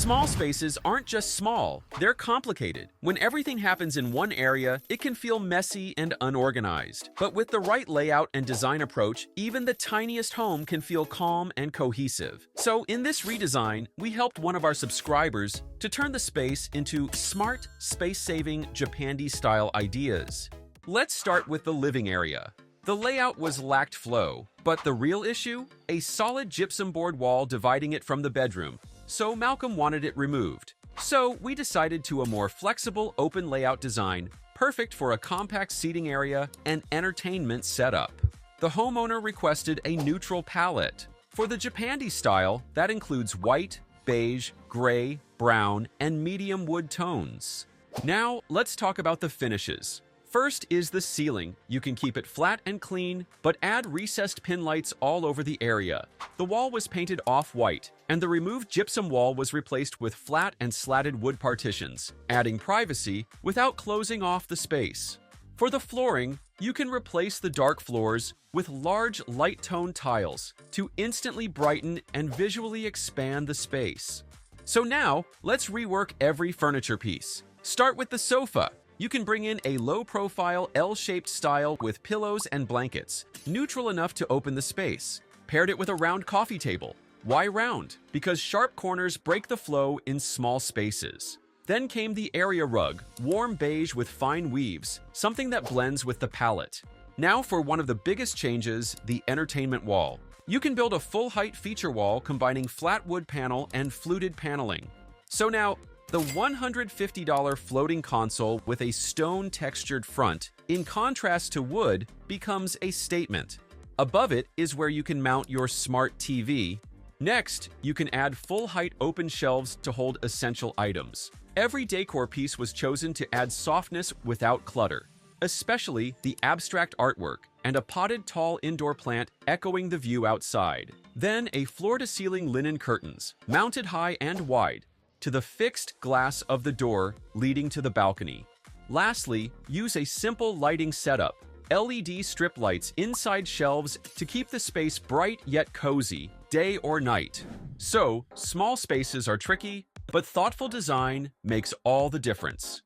Small spaces aren't just small, they're complicated. When everything happens in one area, it can feel messy and unorganized. But with the right layout and design approach, even the tiniest home can feel calm and cohesive. So in this redesign, we helped one of our subscribers to turn the space into smart, space-saving Japandi-style ideas. Let's start with the living area. The layout lacked flow, but the real issue? A solid gypsum board wall dividing it from the bedroom. So Malcolm wanted it removed. So we decided to a more flexible, open layout design, perfect for a compact seating area and entertainment setup. The homeowner requested a neutral palette. For the Japandi style, that includes white, beige, gray, brown, and medium wood tones. Now, let's talk about the finishes. First is the ceiling. You can keep it flat and clean, but add recessed pin lights all over the area. The wall was painted off-white, and the removed gypsum wall was replaced with flat and slatted wood partitions, adding privacy without closing off the space. For the flooring, you can replace the dark floors with large light-toned tiles to instantly brighten and visually expand the space. So now, let's rework every furniture piece. Start with the sofa. You can bring in a low-profile L-shaped style with pillows and blankets, neutral enough to open the space. Paired it with a round coffee table. Why round? Because sharp corners break the flow in small spaces. Then came the area rug, warm beige with fine weaves, something that blends with the palette. Now for one of the biggest changes, the entertainment wall. You can build a full-height feature wall combining flat wood panel and fluted paneling. So now, the $150 floating console with a stone-textured front, in contrast to wood, becomes a statement. Above it is where you can mount your smart TV. Next, you can add full-height open shelves to hold essential items. Every decor piece was chosen to add softness without clutter, especially the abstract artwork and a potted tall indoor plant echoing the view outside. Then a floor-to-ceiling linen curtains, mounted high and wide, to the fixed glass of the door leading to the balcony. Lastly, use a simple lighting setup, LED strip lights inside shelves to keep the space bright yet cozy, day or night. So, small spaces are tricky, but thoughtful design makes all the difference.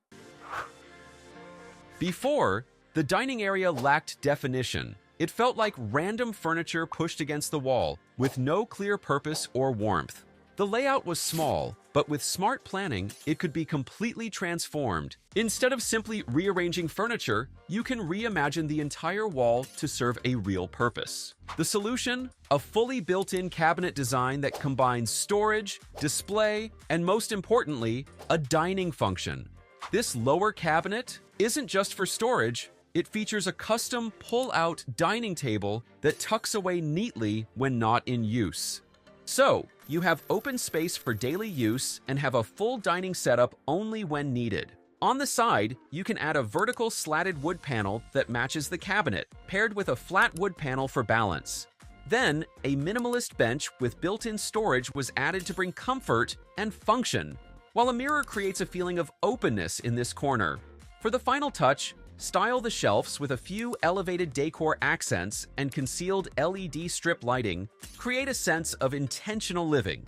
Before, the dining area lacked definition. It felt like random furniture pushed against the wall, with no clear purpose or warmth. The layout was small, but with smart planning, it could be completely transformed. Instead of simply rearranging furniture, you can reimagine the entire wall to serve a real purpose. The solution? A fully built-in cabinet design that combines storage, display, and most importantly, a dining function. This lower cabinet isn't just for storage. It features a custom pull-out dining table that tucks away neatly when not in use. So, you have open space for daily use and have a full dining setup only when needed. On the side, you can add a vertical slatted wood panel that matches the cabinet, paired with a flat wood panel for balance. Then, a minimalist bench with built-in storage was added to bring comfort and function, while a mirror creates a feeling of openness in this corner. For the final touch, style the shelves with a few elevated decor accents and concealed LED strip lighting, create a sense of intentional living.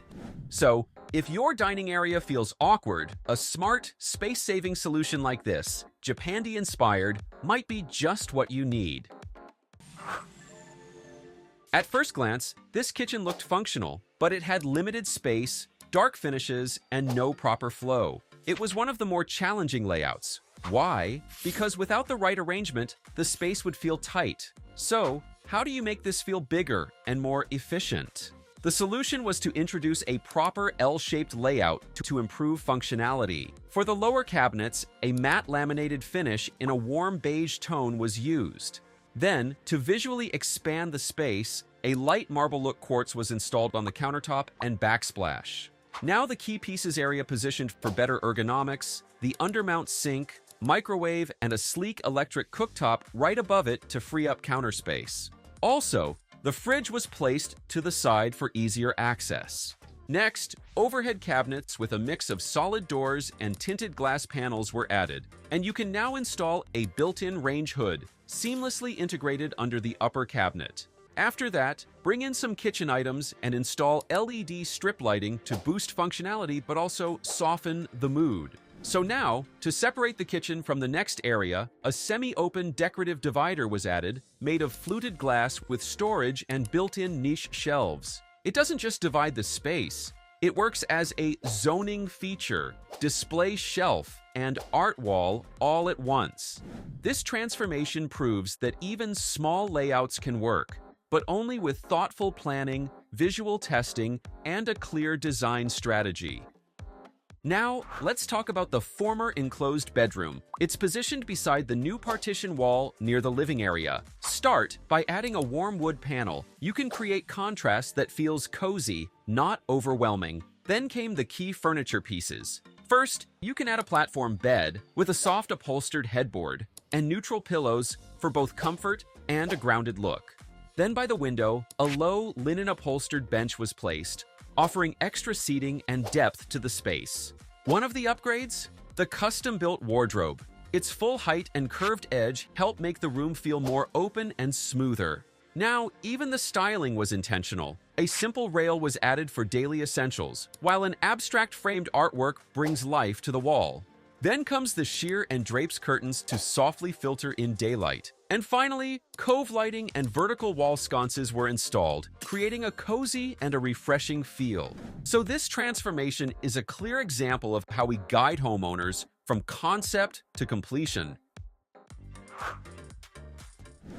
So, if your dining area feels awkward, a smart, space-saving solution like this, Japandi-inspired, might be just what you need. At first glance, this kitchen looked functional, but it had limited space, dark finishes, and no proper flow. It was one of the more challenging layouts. Why? Because without the right arrangement, the space would feel tight. So, how do you make this feel bigger and more efficient? The solution was to introduce a proper L-shaped layout to improve functionality. For the lower cabinets, a matte laminated finish in a warm beige tone was used. Then, to visually expand the space, a light marble look quartz was installed on the countertop and backsplash. Now the key pieces area positioned for better ergonomics, the undermount sink, microwave, and a sleek electric cooktop right above it to free up counter space. Also, the fridge was placed to the side for easier access. Next, overhead cabinets with a mix of solid doors and tinted glass panels were added, and you can now install a built-in range hood, seamlessly integrated under the upper cabinet. After that, bring in some kitchen items and install LED strip lighting to boost functionality but also soften the mood. So now, to separate the kitchen from the next area, a semi-open decorative divider was added, made of fluted glass with storage and built-in niche shelves. It doesn't just divide the space, it works as a zoning feature, display shelf, and art wall all at once. This transformation proves that even small layouts can work, but only with thoughtful planning, visual testing, and a clear design strategy. Now, let's talk about the former enclosed bedroom. It's positioned beside the new partition wall near the living area. Start by adding a warm wood panel. You can create contrast that feels cozy, not overwhelming. Then came the key furniture pieces. First, you can add a platform bed with a soft upholstered headboard and neutral pillows for both comfort and a grounded look. Then by the window, a low linen upholstered bench was placed, offering extra seating and depth to the space. One of the upgrades? The custom-built wardrobe. Its full height and curved edge help make the room feel more open and smoother. Now, even the styling was intentional. A simple rail was added for daily essentials, while an abstract framed artwork brings life to the wall. Then comes the sheer and drapes curtains to softly filter in daylight. And finally, cove lighting and vertical wall sconces were installed, creating a cozy and a refreshing feel. So this transformation is a clear example of how we guide homeowners from concept to completion.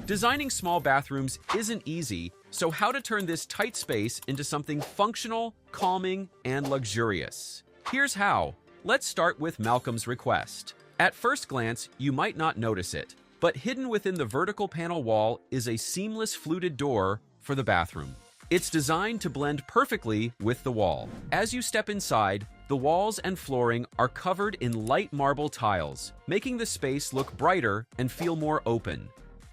Designing small bathrooms isn't easy, so how to turn this tight space into something functional, calming, and luxurious? Here's how. Let's start with Malcolm's request. At first glance, you might not notice it, but hidden within the vertical panel wall is a seamless fluted door for the bathroom. It's designed to blend perfectly with the wall. As you step inside, the walls and flooring are covered in light marble tiles, making the space look brighter and feel more open.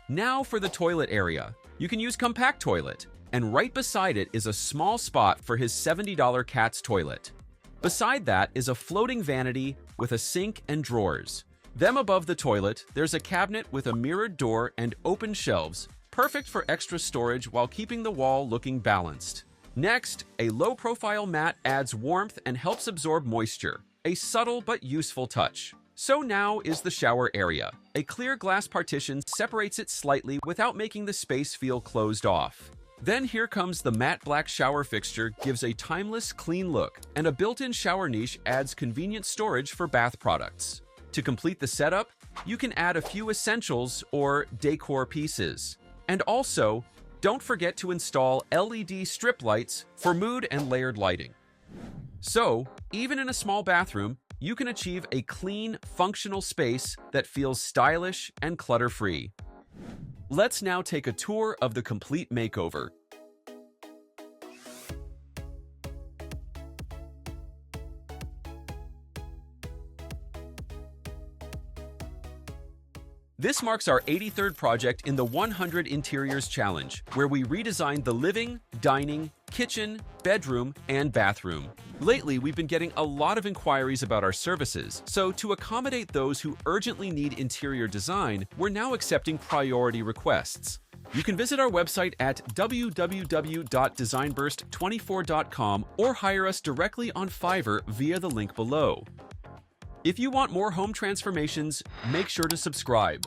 Now for the toilet area. You can use compact toilet, and right beside it is a small spot for his $70 cat's toilet. Beside that is a floating vanity with a sink and drawers. Then above the toilet, there's a cabinet with a mirrored door and open shelves, perfect for extra storage while keeping the wall looking balanced. Next, a low-profile mat adds warmth and helps absorb moisture, a subtle but useful touch. So now is the shower area. A clear glass partition separates it slightly without making the space feel closed off. Then here comes the matte black shower fixture, gives a timeless, clean look, and a built-in shower niche adds convenient storage for bath products. To complete the setup, you can add a few essentials or decor pieces. And also, don't forget to install LED strip lights for mood and layered lighting. So, even in a small bathroom, you can achieve a clean, functional space that feels stylish and clutter-free. Let's now take a tour of the complete makeover. This marks our 83rd project in the 100 Interiors Challenge, where we redesigned the living, dining, kitchen, bedroom, and bathroom. Lately, we've been getting a lot of inquiries about our services, so to accommodate those who urgently need interior design, we're now accepting priority requests. You can visit our website at www.designburst24.com or hire us directly on Fiverr via the link below. If you want more home transformations, make sure to subscribe.